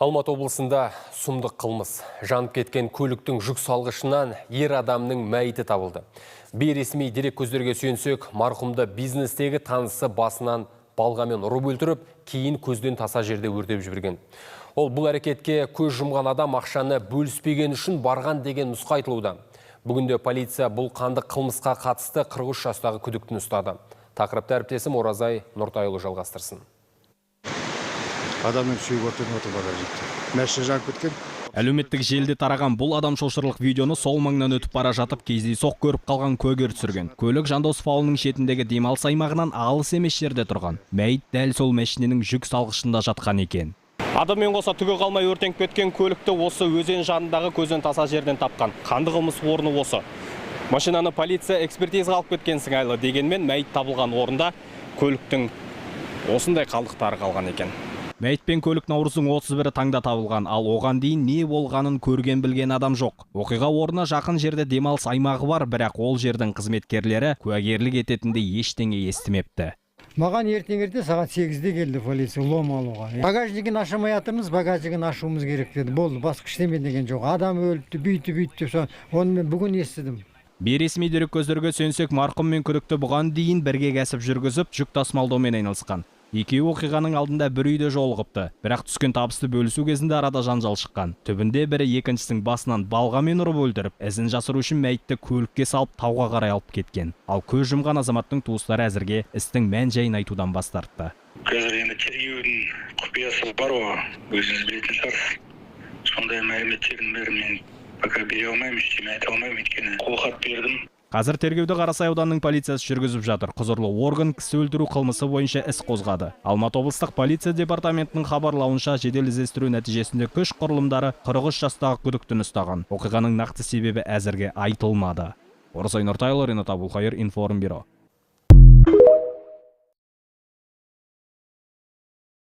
Алматы облысында сұмдық қылмыс. Жанып кеткен көліктің жүк салғышынан ер адамның мәйіті табылды. Бейресми дерек көздерге сүйенсек, марқұмды бизнестегі танысы басынан балғамен ұрып өлтіріп, кейін көзден таса жерде өртеп жіберген. Ол бұл әрекетке көз жұмған адам ақшаны бөліспеген үшін барған деген нұсқа айтылуда. Бүгінде полиция бұл қанды қылмысқа қатысты 43 жастағы күдіктіні ұстады. Тақырыпты әріптесім Оразай Нұртайұлы жалғастырсын. Адамның сүйіп отырып мәші жанып кеткен. Әлеуметтік желіде тараған бұл адам шошырлық видеоны сол маңнан өтіп бара жатып кездейсоқ көріп қалған куәгер түсірген. Көлік Жандосов ауылының шетіндегі демалыс аймағынан алыс емес жерде тұрған. Мәйіт дәл сол мәшиненің жүк салғышында жатқан екен. Адаммен қоса түгі қалмай өртеніп кеткен көлікті осы өзен жанындағы көзден таса жерден тапқан. Қанды қылмыс орны осы. Машинаны полиция экспертизаға алып кеткен сыңайлы, дегенмен мәйіт табылған орында көліктің осындай қалдықтары қалған екен. Мәйіт пен көлік наурыздың 31-і таңда табылған, ал оған дейін не болғанын көрген білген адам жоқ. Оқиға орнына жақын жерде демалыс аймағы бар, бірақ ол жердің қызметкерлері куәгерлік ететіндей ештеңе естімепті. Маған ертеңерде сағат 8-де келді полиция лом алуға. Багажнигін ашамай жатырмыз, багажнигін ашуымыз керек деді. Болды, басқа ештеңе деген жоқ. Адам өліпті, бүйті деп, оны мен бүгін естідім. Бейресми дерек көздерге сүйенсек, марқұм мен күдікті бұған дейін бірге кәсіп жүргізіп, жүк тасымалдаумен айналысқан. Екеуі оқиғаның алдында бір үйде жолығыпты, бірақ түскен табысты бөлісу кезінде арада жанжал шыққан. Түбінде бірі екіншісінің басынан балғамен ұрып өлтіріп, ізін жасыру үшін мәйітті көлікке салып тауға қарай алып кеткен. Ал көз жұмған азаматтың туыстары әзірге істің мән-жайын айтудан бас тартты. Қазір енді тергеудің құпиясы бар ғой, өзіңіз білетін шығарсыз. Сондай мәліметтердің бәрін мен пока бере алмаймын, ештеңе айта алмаймын, өйткені қолхат бердім. Қазір тергеуді Қарасай ауданының полициясы жүргізіп жатыр. Құзырлы орган кісі өлтіру қылмысы бойынша іс қозғады. Алматы облыстық полиция департаментінің хабарлауынша жедел іздестіру нәтижесінде күш құрылымдары 43 жастағы күдіктіні ұстаған. Оқиғаның нақты себебі әзірге айтылмады. Оразай Нұртайұлы, Ринат Абулқайыр, Информбюро.